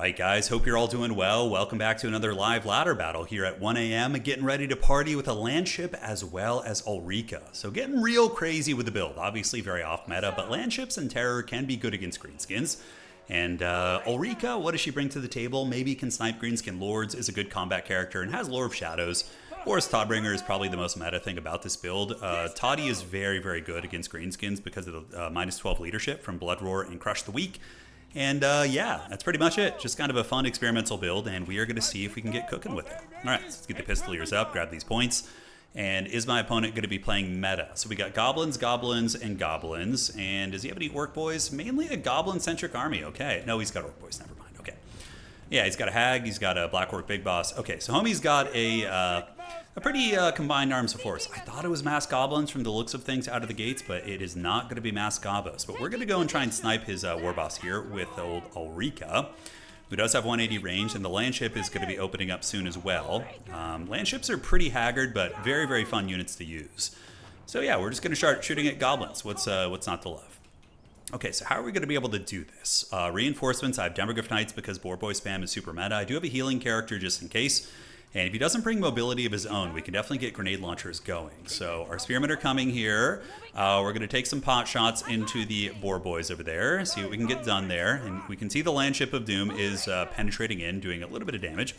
Alright guys, hope you're all doing well. Welcome back to another live ladder battle here at 1 a.m. Getting ready to party with a LANDSHIP as well as Ulrika. So getting real crazy with the build. Obviously very off meta, but LANDSHIPs and Terror can be good against Greenskins. And Ulrika, what does she bring to the table? Maybe can snipe Greenskin Lords, is a good combat character, and has Lore of Shadows. Forest Todbringer is probably the most meta thing about this build. Toddy is very, very good against Greenskins because of the minus 12 leadership from Blood Roar and Crush the Weak. And yeah, that's pretty much it. Just kind of a fun experimental build, and we are going to see if we can get cooking with it. All right, let's get the Pistoliers up, grab these points. And is my opponent going to be playing meta? So we got Goblins, Goblins, and Goblins. And does he have any Orc Boys? Mainly a Goblin-centric army. Okay, no, he's got Orc Boys, never mind. Okay. Yeah, he's got a Hag, he's got a Black Orc Big Boss. Okay, so homie's got a pretty combined arms of force. I thought it was mass Goblins from the looks of things out of the gates, but it is not going to be mass Gobos. But we're going to go and try and snipe his War Boss here with old Ulrika, who does have 180 range, and the LANDSHIP is going to be opening up soon as well. LANDSHIPs are pretty haggard, but very, very fun units to use. So yeah, we're just going to start shooting at Goblins. What's not to love? Okay, so how are we going to be able to do this? Reinforcements, I have Demogryph Knights because Boar Boy spam is super meta. I do have a healing character just in case. And if he doesn't bring mobility of his own, we can definitely get grenade launchers going. So our Spearmen are coming here. We're going to take some pot shots into the Boar Boys over there, see what we can get done there. And we can see the LANDSHIP of Doom is penetrating in, doing a little bit of damage.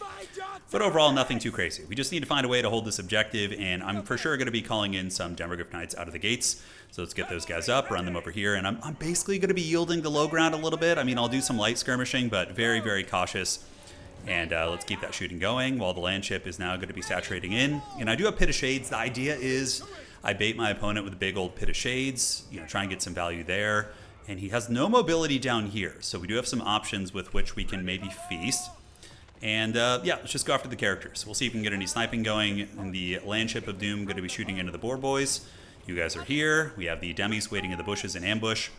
But overall, nothing too crazy. We just need to find a way to hold this objective, and I'm for sure going to be calling in some Demogryph Knights out of the gates. So let's get those guys up, run them over here, and I'm basically going to be yielding the low ground a little bit. I mean, I'll do some light skirmishing, but very, very cautious. And let's keep that shooting going while the LANDSHIP is now going to be saturating in. And I do have Pit of Shades. The idea is I bait my opponent with a big old Pit of Shades, try and get some value there. And he has no mobility down here, so we do have some options with which we can maybe feast. And yeah, let's just go after the characters. We'll see if we can get any sniping going. And the LANDSHIP of Doom going to be shooting into the Boar Boys. You guys are here. We have the Demis waiting in the bushes in ambush.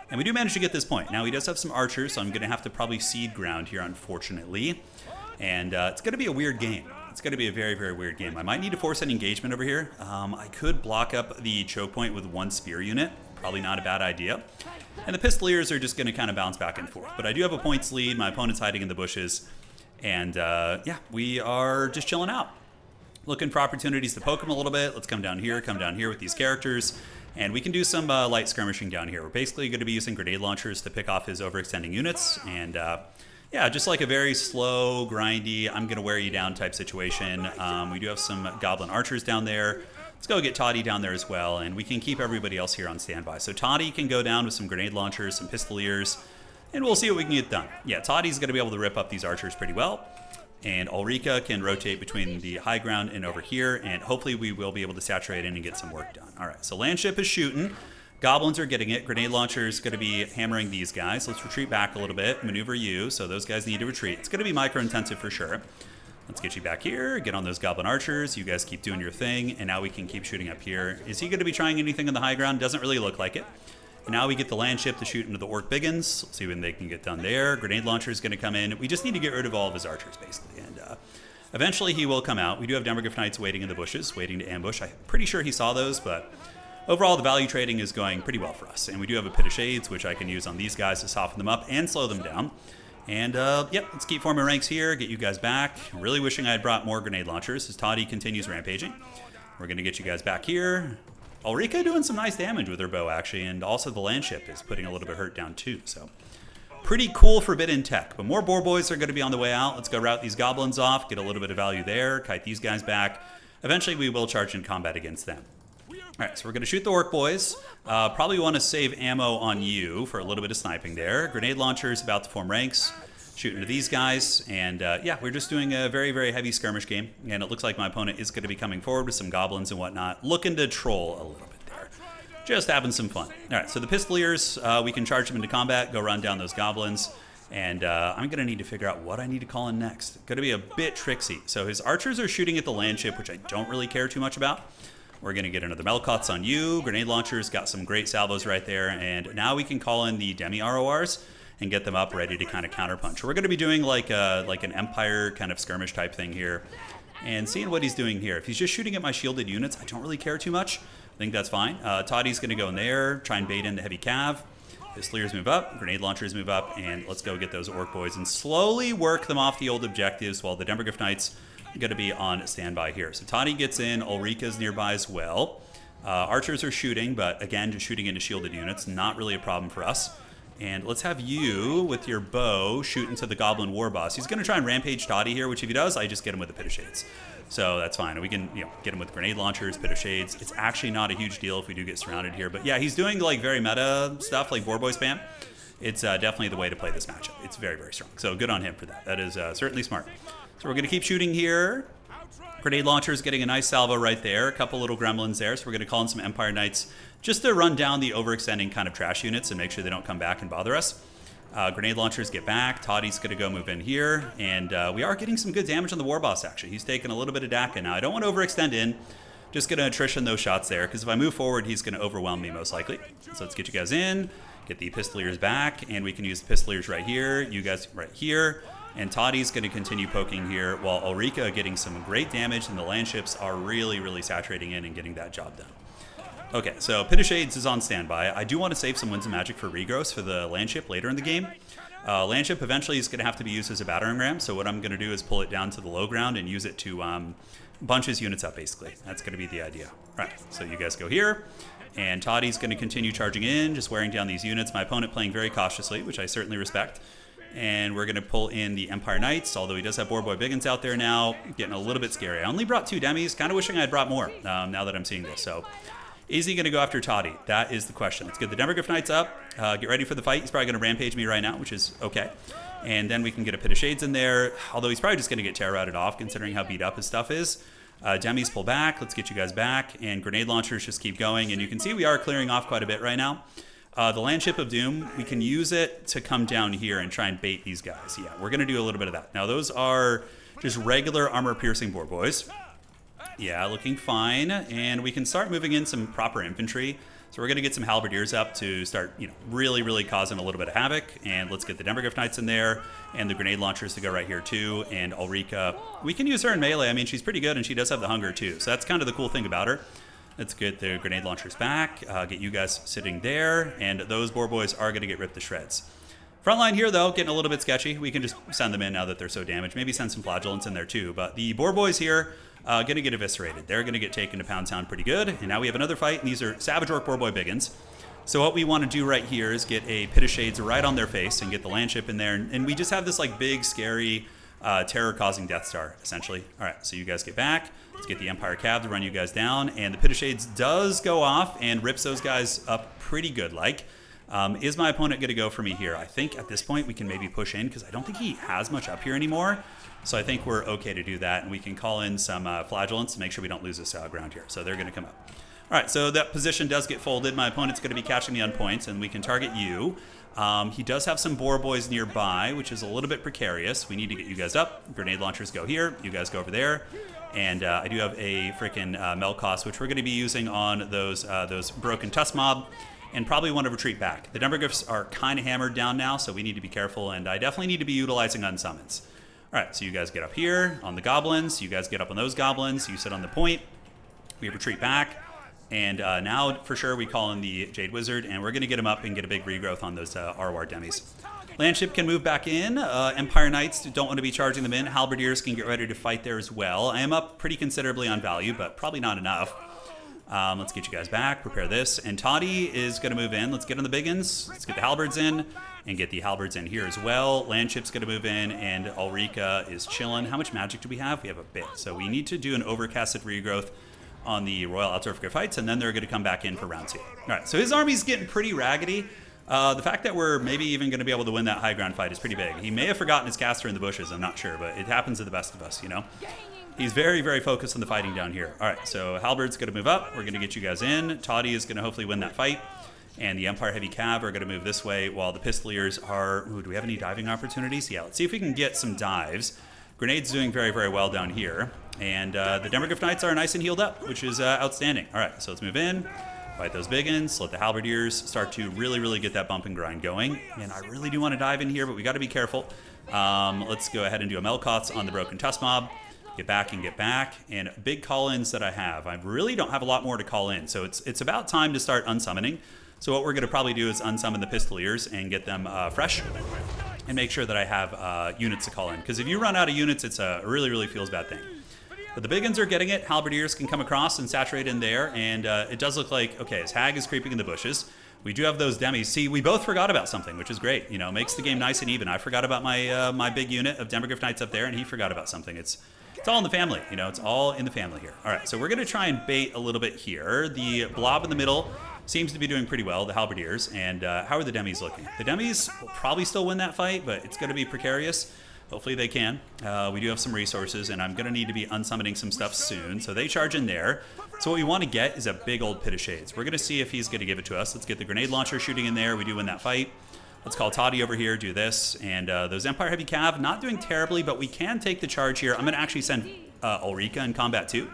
And we do manage to get this point. Now he does have some archers, so I'm going to have to probably cede ground here, unfortunately. And it's going to be a weird game. It's going to be a very, very weird game. I might need to force an engagement over here. I could block up the choke point with one spear unit. Probably not a bad idea. And the Pistoliers are just going to kind of bounce back and forth. But I do have a points lead. My opponent's hiding in the bushes. And yeah, we are just chilling out. Looking for opportunities to poke them a little bit. Let's come down here with these characters. And we can do some light skirmishing down here. We're basically going to be using grenade launchers to pick off his overextending units. And yeah, just like a very slow, grindy, I'm going to wear you down type situation. We do have some Goblin Archers down there. Let's go get Toddy down there as well, and we can keep everybody else here on standby. So Toddy can go down with some grenade launchers, some Pistoliers, and we'll see what we can get done. Yeah, Toddy's going to be able to rip up these Archers pretty well. And Ulrika can rotate between the high ground and over here, and hopefully we will be able to saturate in and get some work done. All right, so LANDSHIP is shooting. Goblins are getting it. Grenade launcher is going to be hammering these guys. Let's retreat back a little bit. Maneuver you. So those guys need to retreat. It's going to be micro-intensive for sure. Let's get you back here. Get on those Goblin Archers. You guys keep doing your thing. And now we can keep shooting up here. Is he going to be trying anything on the high ground? Doesn't really look like it. And now we get the LANDSHIP to shoot into the Orc Biggins. Let's see when they can get done there. Grenade launcher is going to come in. We just need to get rid of all of his archers, basically. And eventually he will come out. We do have Demogryph Knights waiting in the bushes, waiting to ambush. I'm pretty sure he saw those, but overall, the value trading is going pretty well for us. And we do have a Pit of Shades, which I can use on these guys to soften them up and slow them down. And, yep, let's keep forming ranks here, get you guys back. I'm really wishing I had brought more grenade launchers as Toddy continues rampaging. We're going to get you guys back here. Ulrika doing some nice damage with her bow, actually, and also the LANDSHIP is putting a little bit hurt down, too. So, pretty cool forbidden tech. But more Boar Boys are going to be on the way out. Let's go route these Goblins off, get a little bit of value there, kite these guys back. Eventually, we will charge in combat against them. Alright, so we're going to shoot the Orc Boys. Probably want to save ammo on you for a little bit of sniping there. Grenade launcher is about to form ranks. Shooting to these guys. And yeah, we're just doing a very, very heavy skirmish game. And it looks like my opponent is going to be coming forward with some Goblins and whatnot. Looking to troll a little bit there. Just having some fun. Alright, so the Pistoliers, we can charge them into combat. Go run down those Goblins. And I'm going to need to figure out what I need to call in next. Going to be a bit tricksy. So his archers are shooting at the LANDSHIP, which I don't really care too much about. We're going to get another Melkoths on you. Grenade launchers got some great salvos right there. And now we can call in the Demi RORs and get them up ready to kind of counterpunch. We're going to be doing like an Empire kind of skirmish type thing here. And seeing what he's doing here. If he's just shooting at my shielded units, I don't really care too much. I think that's fine. Toddy's going to go in there, try and bait in the heavy cav. Pistoliers move up, grenade launchers move up, and let's go get those orc boys and slowly work them off the old objectives while the Demogryph Knights are going to be on standby here. So Toddy gets in, Ulrika's nearby as well. Archers are shooting, but again, just shooting into shielded units, not really a problem for us. And let's have you, with your bow, shoot into the Goblin War Boss. He's going to try and rampage Toddy here, which if he does, I just get him with the Pit of Shades. So that's fine. We can, get him with grenade launchers, Pit of Shades. It's actually not a huge deal if we do get surrounded here. But yeah, he's doing like very meta stuff, like Boar Boy spam. It's definitely the way to play this matchup. It's very, very strong. So good on him for that. That is certainly smart. So we're going to keep shooting here. Grenade launchers getting a nice salvo right there. A couple little gremlins there. So we're going to call in some Empire Knights just to run down the overextending kind of trash units and make sure they don't come back and bother us. Grenade launchers get back. Toddy's going to go move in here. And we are getting some good damage on the War Boss, actually. He's taking a little bit of DACA now. I don't want to overextend in. Just going to attrition those shots there, because if I move forward, he's going to overwhelm me most likely. So let's get you guys in, get the Pistoliers back, and we can use the Pistoliers right here, you guys right here. And Toddy's going to continue poking here, while Ulrika getting some great damage, and the Landships are really, really saturating in and getting that job done. Okay, so Pit of Shades is on standby. I do want to save some Winds of Magic for regrowth for the Landship later in the game. Landship eventually is going to have to be used as a battering ram, so what I'm going to do is pull it down to the low ground and use it to bunch his units up, basically. That's going to be the idea. All right, so you guys go here, and Toddy's going to continue charging in, just wearing down these units. My opponent playing very cautiously, which I certainly respect. And we're going to pull in the Empire Knights, although he does have Boar Boy Biggins out there now, getting a little bit scary. I only brought 2 demis, kind of wishing I had brought more now that I'm seeing this. So is he going to go after Toddy? That is the question. Let's get the Demogryph Knights up, get ready for the fight. He's probably going to rampage me right now, which is okay. And then we can get a Pit of Shades in there, although he's probably just going to get terror routed off, considering how beat up his stuff is. Demis pull back. Let's get you guys back. And grenade launchers just keep going. And you can see we are clearing off quite a bit right now. The Landship of Doom, we can use it to come down here and try and bait these guys. Yeah, we're going to do a little bit of that. Now, those are just regular armor-piercing Boar Boys. Yeah, looking fine. And we can start moving in some proper infantry. So we're going to get some Halberdiers up to start, really, really causing a little bit of havoc. And let's get the Demogryph Knights in there and the grenade launchers to go right here too. And Ulrika, we can use her in melee. I mean, she's pretty good and she does have the hunger too. So that's kind of the cool thing about her. Let's get the grenade launchers back, get you guys sitting there, and those Boar Boys are going to get ripped to shreds. Front line here, though, getting a little bit sketchy. We can just send them in now that they're so damaged. Maybe send some flagellants in there, too. But the Boar Boys here going to get eviscerated. They're going to get taken to Pound Town pretty good. And now we have another fight, and these are Savage Orc Boar Boy Biggins. So what we want to do right here is get a Pit of Shades right on their face and get the Landship in there. And we just have this, like, big, scary, terror-causing Death Star, essentially. All right, so you guys get back. Let's get the Empire Cav to run you guys down. And the Pit of Shades does go off and rips those guys up pretty good. Is my opponent going to go for me here? I think at this point we can maybe push in because I don't think he has much up here anymore. So I think we're okay to do that. And we can call in some flagellants to make sure we don't lose this ground here. So they're going to come up. All right, so that position does get folded. My opponent's going to be catching me on points, and we can target you. He does have some Boar Boys nearby, which is a little bit precarious. We need to get you guys up. Grenade launchers go here. You guys go over there. And I do have a freaking Melkos, which we're going to be using on those broken Tusk Mob, and probably want to retreat back. The Demogryphs are kind of hammered down now, so we need to be careful, and I definitely need to be utilizing unsummons. All right, so you guys get up here on the Goblins. You guys get up on those Goblins. You sit on the point. We retreat back. And now, for sure, we call in the Jade Wizard, and we're going to get him up and get a big regrowth on those Arwar demis. Landship can move back in. Empire Knights don't want to be charging them in. Halberdiers can get ready to fight there as well. I am up pretty considerably on value, but probably not enough. Let's get you guys back. Prepare this. And Toddy is going to move in. Let's get on the Biggins. Let's get the Halberds in and get the Halberds in here as well. Landship's going to move in, and Ulrika is chilling. How much magic do we have? We have a bit. So we need to do an overcasted regrowth on the Royal Altdorf fights, and then they're going to come back in for round 2. All right, so his army's getting pretty raggedy. The fact that we're maybe even going to be able to win that high ground fight is pretty big. He may have forgotten his caster in the bushes, I'm not sure, but it happens to the best of us, He's very, very focused on the fighting down here. All right, so Halberd's going to move up. We're going to get you guys in. Toddy is going to hopefully win that fight. And the Empire Heavy Cav are going to move this way, while the Pistoliers are... Ooh, do we have any diving opportunities? Yeah, let's see if we can get some dives. Grenade's doing very, very well down here. And the Demogryph Knights are nice and healed up, which is outstanding. All right, so let's move in, fight those Biggins, let the Halberdiers start to really, really get that bump and grind going. And I really do want to dive in here, but we got to be careful. Let's go ahead and do a Melkoths on the Broken Tusk Mob. Get back and get back. And big call-ins that I really don't have a lot more to call in. So it's about time to start unsummoning. So what we're going to probably do is unsummon the Pistoliers and get them fresh, and make sure that I have units to call in. Because if you run out of units, it's a really feels bad thing. But the Biggins are getting it. Halberdiers can come across and saturate in there, and it does look like, okay, his Hag is creeping in the bushes. We do have those demis. See, we both forgot about something, which is great. You know, makes the game nice and even. I forgot about my my big unit of Demogryph Knights up there, and he forgot about something. It's all in the family. You know, it's all in the family here. All right, so we're going to try and bait a little bit here. The blob in the middle seems to be doing pretty well, the Halberdiers. And how are the demis looking? The demis will probably still win that fight, but it's going to be precarious. Hopefully they can. We do have some resources, and I'm going to need to be unsummoning some stuff soon. So they charge in there. So what we want to get is a big old Pit of Shades. We're going to see if he's going to give it to us. Let's get the grenade launcher shooting in there. We do win that fight. Let's call Toddy over here, do this. And those Empire Heavy Cav, not doing terribly, but we can take the charge here. I'm going to actually send Ulrika in combat too.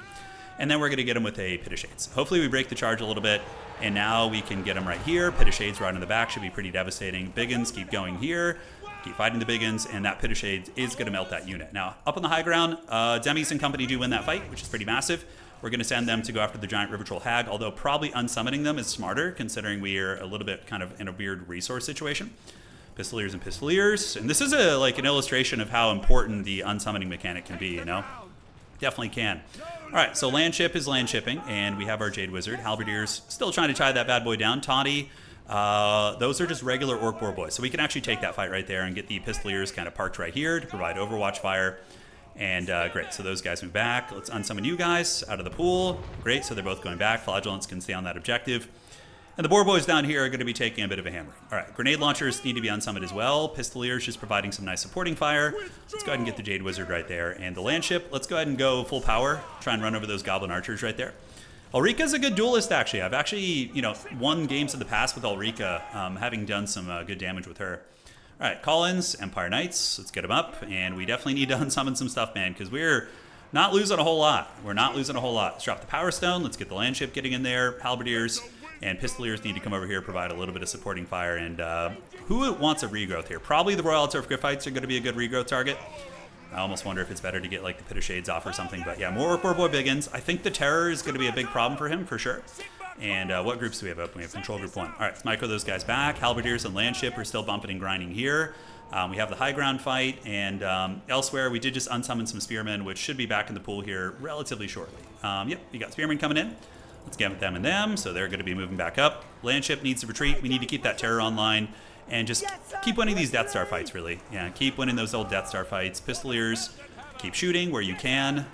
And then we're going to get him with a Pit of Shades. Hopefully we break the charge a little bit. And now we can get him right here. Pit of Shades right in the back should be pretty devastating. Biggins, keep going here. Keep fighting the Biggins, and that Pit of Shades is going to melt that unit. Now, up on the high ground, Demis and company do win that fight, which is pretty massive. We're going to send them to go after the giant River Troll Hag, although probably unsummoning them is smarter, considering we are a little bit kind of in a weird resource situation. Pistoliers and Pistoliers. And this is like an illustration of how important the unsummoning mechanic can be, you know? Definitely can. All right, so Landship is landshipping, and we have our Jade Wizard. Halberdiers still trying to tie that bad boy down. Toddy. Those are just regular Orc Boar boys. So we can actually take that fight right there and get the Pistoliers kind of parked right here to provide Overwatch fire. And great, so those guys move back. Let's unsummon you guys out of the pool. Great, so they're both going back. Flagellants can stay on that objective. And the Boar boys down here are going to be taking a bit of a hammering. All right, grenade launchers need to be unsummoned as well. Pistoliers just providing some nice supporting fire. Let's go ahead and get the Jade Wizard right there. And the Landship, let's go ahead and go full power. Try and run over those Goblin Archers right there. Ulrika's a good duelist, actually. I've actually, won games in the past with Ulrika, having done some good damage with her. All right, Collins, Empire Knights, let's get them up. And we definitely need to unsummon some stuff, man, because we're not losing a whole lot. We're not losing a whole lot. Let's drop the Power Stone. Let's get the Landship getting in there. Halberdiers and Pistoliers need to come over here, provide a little bit of supporting fire. And who wants a regrowth here? Probably the Royal Altar of Griffites are going to be a good regrowth target. I almost wonder if it's better to get like the Pit of Shades off or something. But yeah, more Boar Boy Biggins. I think the Terror is going to be a big problem for him, for sure. And what groups do we have open? We have Control Group 1. All right, let's micro those guys back. Halberdiers and Landship are still bumping and grinding here. We have the high ground fight. And elsewhere, we did just unsummon some Spearmen, which should be back in the pool here relatively shortly. Yep, you got Spearmen coming in. Let's get them and them. So they're going to be moving back up. Landship needs to retreat. We need to keep that Terror online. And just keep winning these Death Star fights, really. Yeah, keep winning those old Death Star fights. Pistoliers, keep shooting where you can.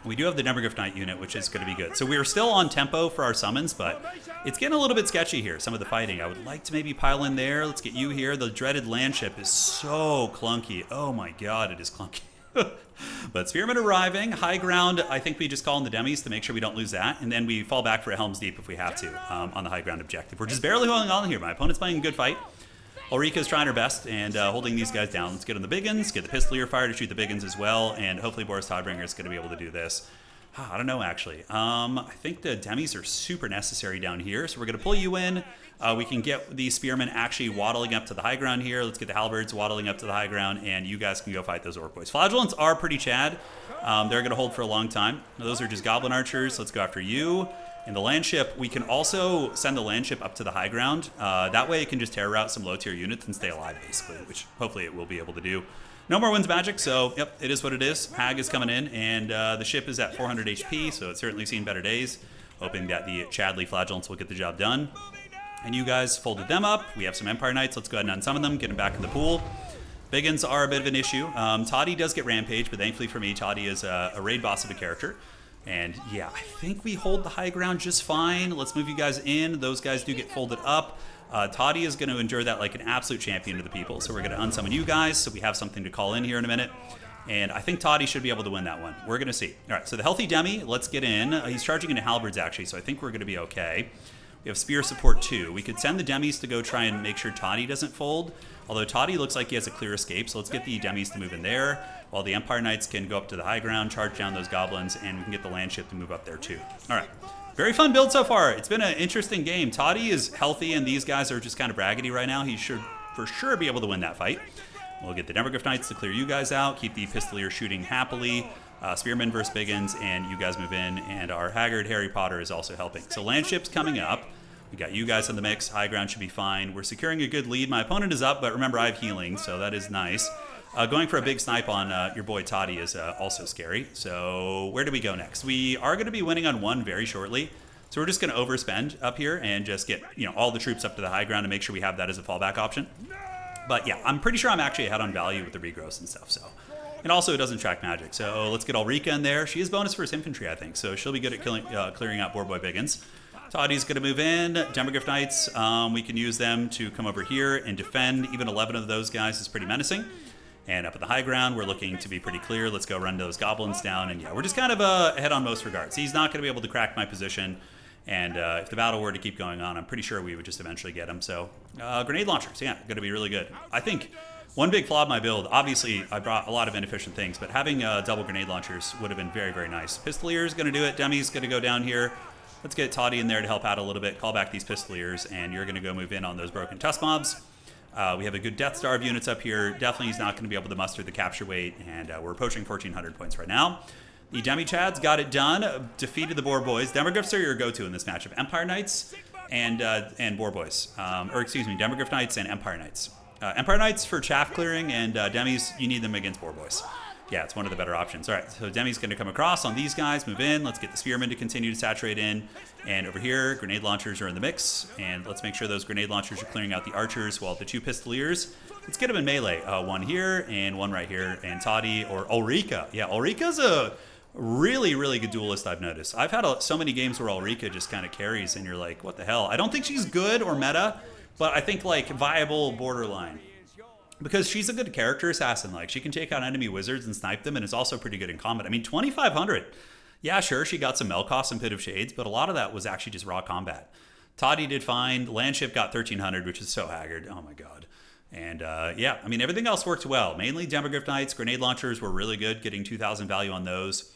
We do have the Demogryph Knight unit, which is going to be good. So we're still on tempo for our summons, but it's getting a little bit sketchy here, some of the fighting. I would like to maybe pile in there. Let's get you here. The dreaded Landship is so clunky. Oh my god, it is clunky. But Spearmen arriving. High ground, I think we just call in the demis to make sure we don't lose that. And then we fall back for a Helm's Deep if we have to on the high ground objective. We're just barely holding on here. My opponent's playing a good fight. Ulrika's trying her best and holding these guys down. Let's get on the Biggins, get the Pistolier fire to shoot the Biggins as well, and hopefully Boris Todbringer is going to be able to do this. I don't know, actually. I think the demis are super necessary down here, so we're going to pull you in. We can get the Spearmen actually waddling up to the high ground here. Let's get the Halberds waddling up to the high ground, and you guys can go fight those Orc boys. Flagellants are pretty chad. They're going to hold for a long time. Those are just Goblin Archers. Let's go after you. In the Landship, we can also send the Landship up to the high ground. That way it can just terror out some low-tier units and stay alive, basically, which hopefully it will be able to do. No more wins magic, so yep, it is what it is. Hag is coming in, and the ship is at 400 HP, so it's certainly seen better days. Hoping that the Chadley Flagellants will get the job done. And you guys folded them up. We have some Empire Knights. Let's go ahead and unsummon them, get them back in the pool. Biggins are a bit of an issue. Toddy does get Rampage, but thankfully for me, Toddy is a raid boss of a character. And yeah, I think we hold the high ground just fine. Let's move you guys in. Those guys do get folded up. Toddy is going to endure that like an absolute champion to the people. So we're going to unsummon you guys so we have something to call in here in a minute. And I think Toddy should be able to win that one. We're going to see. All right, so the Healthy Demi, let's get in. He's charging into Halberds, actually, so I think we're going to be okay. We have Spear support, too. We could send the Demis to go try and make sure Toddy doesn't fold. Although Toddy looks like he has a clear escape, so let's get the Demis to move in there. While the Empire Knights can go up to the high ground, charge down those goblins, and we can get the Landship to move up there, too. All right. Very fun build so far. It's been an interesting game. Toddy is healthy, and these guys are just kind of braggedy right now. He should for sure be able to win that fight. We'll get the Demogryph Knights to clear you guys out, keep the Pistolier shooting happily. Spearmen versus Biggins, and you guys move in, and our Haggard Harry Potter is also helping. So Landship's coming up. We got you guys in the mix. High ground should be fine. We're securing a good lead. My opponent is up, but remember I have healing, so that is nice. Going for a big snipe on your boy Toddy is also scary. So where do we go next? We are going to be winning on 1 very shortly. So we're just going to overspend up here and just get all the troops up to the high ground to make sure we have that as a fallback option. But yeah, I'm pretty sure I'm actually ahead on value with the regrowths and stuff. So, and also it doesn't track magic. So let's get Ulrika in there. She is bonus first infantry, I think. So she'll be good at clearing out Boar Boy Biggins. Toddy's going to move in. Demogryph Knights, we can use them to come over here and defend. Even 11 of those guys is pretty menacing. And up at the high ground, we're looking to be pretty clear. Let's go run those goblins down. And yeah, we're just kind of ahead on most regards. He's not going to be able to crack my position. And if the battle were to keep going on, I'm pretty sure we would just eventually get him. So grenade launchers, yeah, going to be really good. I think one big flaw of my build, obviously I brought a lot of inefficient things, but having double grenade launchers would have been very, very nice. Pistoliers going to do it. Demi's going to go down here. Let's get Toddy in there to help out a little bit. Call back these Pistoliers, and you're going to go move in on those broken tusk mobs. We have a good Death Star of units up here. Definitely he's not going to be able to muster the capture weight, and we're approaching 1,400 points right now. The Demi-Chads got it done, defeated the Boar Boys. Demogryphs are your go-to in this matchup. Empire Knights and Boar Boys. Or excuse me, Demogryph Knights and Empire Knights. Empire Knights for chaff clearing, and Demis, you need them against Boar Boys. Yeah, it's one of the better options. All right, so Demi's going to come across on these guys, move in. Let's get the Spearmen to continue to saturate in. And over here, grenade launchers are in the mix. And let's make sure those grenade launchers are clearing out the archers while the 2 Pistoliers. Let's get them in melee. 1 here and 1 right here. And Toddy or Ulrika. Yeah, Ulrika's a really, really good duelist, I've noticed. I've had so many games where Ulrika just kind of carries and you're like, what the hell? I don't think she's good or meta, but I think like viable borderline. Because she's a good character assassin. Like, she can take out enemy wizards and snipe them, and is also pretty good in combat. I mean, 2,500. Yeah, sure, she got some Melkoss and Pit of Shades, but a lot of that was actually just raw combat. Toddy did fine. Landship got 1,300, which is so haggard. Oh my god. And yeah, I mean, everything else worked well. Mainly Demogryph Knights. Grenade launchers were really good, getting 2,000 value on those.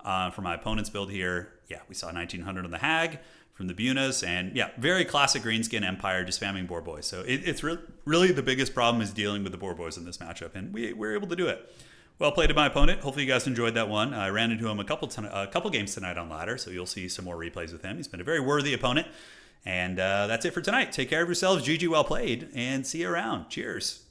For my opponent's build here, yeah, we saw 1,900 on the Hag from the Bunas, and yeah, very classic Greenskin Empire, just spamming Boar Boys. So it's really the biggest problem is dealing with the Boar Boys in this matchup, and we're able to do it. Well played to my opponent. Hopefully you guys enjoyed that one. I ran into him a couple games tonight on ladder, so you'll see some more replays with him. He's been a very worthy opponent, and that's it for tonight. Take care of yourselves. GG, well played, and see you around. Cheers.